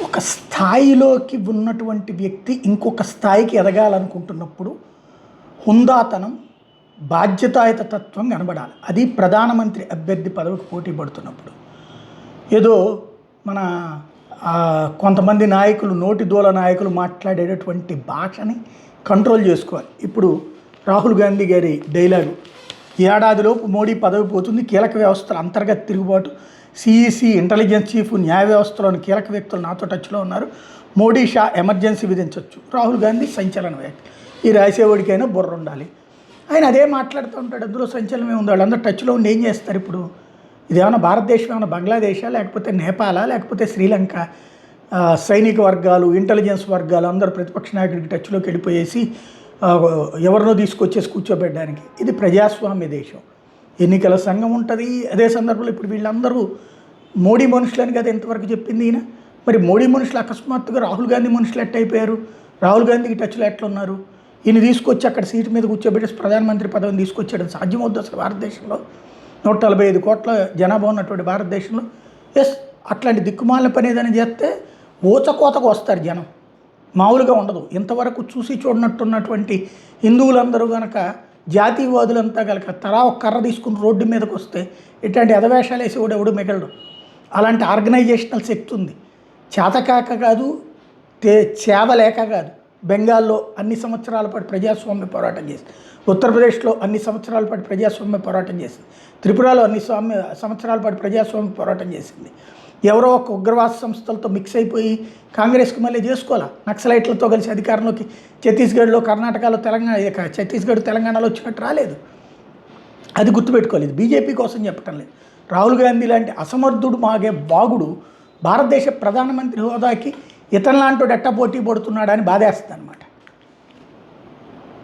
ఒక స్థాయిలోకి ఉన్నటువంటి వ్యక్తి ఇంకొక స్థాయికి ఎదగాలనుకుంటున్నప్పుడు హుందాతనం, బాధ్యతాయుత తత్వం కనబడాలి. అది ప్రధానమంత్రి అభ్యర్థి పదవికి పోటీ పడుతున్నప్పుడు. ఏదో మన కొంతమంది నాయకులు, నోటి దూల నాయకులు మాట్లాడేటటువంటి భాషని కంట్రోల్ చేసుకోవాలి. ఇప్పుడు రాహుల్ గాంధీ గారి డైలాగు, ఏడాదిలోపు మోడీ పదవి పోతుంది, కీలక వ్యవస్థల అంతర్గత తిరుగుబాటు, సిఈసి, ఇంటెలిజెన్స్ చీఫ్, న్యాయ వ్యవస్థలోని కీలక వ్యక్తులు నాతో టచ్లో ఉన్నారు, మోడీ షా ఎమర్జెన్సీ విధించవచ్చు. రాహుల్ గాంధీ సంచలన వ్యాఖ్య. ఈ రాసేవాడికైనా బుర్ర ఉండాలి. ఆయన అదే మాట్లాడుతూ ఉంటాడు. అందులో సంచలనమే ఉంది. వాళ్ళందరూ టచ్లో ఉండి ఏం చేస్తారు ఇప్పుడు? ఇదేమన్నా భారతదేశం, ఏమైనా బంగ్లాదేశా, లేకపోతే నేపాలా, లేకపోతే శ్రీలంక? సైనిక వర్గాలు, ఇంటెలిజెన్స్ వర్గాలు అందరూ ప్రతిపక్ష నాయకుడికి టచ్లోకి వెళ్ళిపోయేసి ఎవరినో తీసుకొచ్చేసి కూర్చోబెట్టడానికి. ఇది ప్రజాస్వామ్య దేశం. ఎన్నికల సంఘం ఉంటుంది. అదే సందర్భంలో ఇప్పుడు వీళ్ళందరూ మోడీ మనుషులని కదా ఇంతవరకు చెప్పింది ఈయన. మరి మోడీ మనుషులు అకస్మాత్తుగా రాహుల్ గాంధీ మనుషులు ఎట్టయిపోయారు? రాహుల్ గాంధీకి టచ్లో ఎట్లున్నారు? ఈయన తీసుకొచ్చి అక్కడ సీటు మీద కూర్చోబెట్టేసి ప్రధానమంత్రి పదవిని తీసుకొచ్చాడు. సాధ్యమవుద్ది అసలు భారతదేశంలో? 145 కోట్ల జనాభా ఉన్నటువంటి భారతదేశంలో అట్లాంటి దిక్కుమాలిన పని ఏదైనా చేస్తే ఊచకోతకు వస్తారు జనం. మామూలుగా ఉండదు. ఇంతవరకు చూసి చూడనట్టున్నటువంటి హిందువులందరూ కనుక, జాతీయవాదులంతా కనుక తలా ఒక కర్ర తీసుకుని రోడ్డు మీదకి వస్తే ఇట్లాంటి అధవేషాలు వేసేవాడు ఎవడు మిగలడు. అలాంటి ఆర్గనైజేషనల్ శక్తి ఉంది. చేతకాక కాదు, చేవలేక కాదు. బెంగాల్లో అన్ని సంవత్సరాల పాటు ప్రజాస్వామ్య పోరాటం చేసింది. ఉత్తరప్రదేశ్లో అన్ని సంవత్సరాల పాటు ప్రజాస్వామ్య పోరాటం చేసింది. త్రిపురలో అన్ని సంవత్సరాల పాటు ప్రజాస్వామ్య పోరాటం చేసింది. ఎవరో ఒక ఉగ్రవాద సంస్థలతో మిక్స్ అయిపోయి కాంగ్రెస్కి మళ్ళీ చేసుకోవాలా, నక్సలైట్లతో కలిసి అధికారంలోకి ఛత్తీస్గఢ్లో, కర్ణాటకలో, ఛత్తీస్గఢ్, తెలంగాణలో వచ్చినట్టు రాలేదు. అది గుర్తుపెట్టుకోలేదు. బీజేపీ కోసం చెప్పటం లేదు. రాహుల్ గాంధీ లాంటి అసమర్థుడు మాగే బాగుడు భారతదేశ ప్రధానమంత్రి హోదాకి ఇతరులాంటి ఎట్ట పోటీ పడుతున్నాడని బాధేస్తుంది అన్నమాట.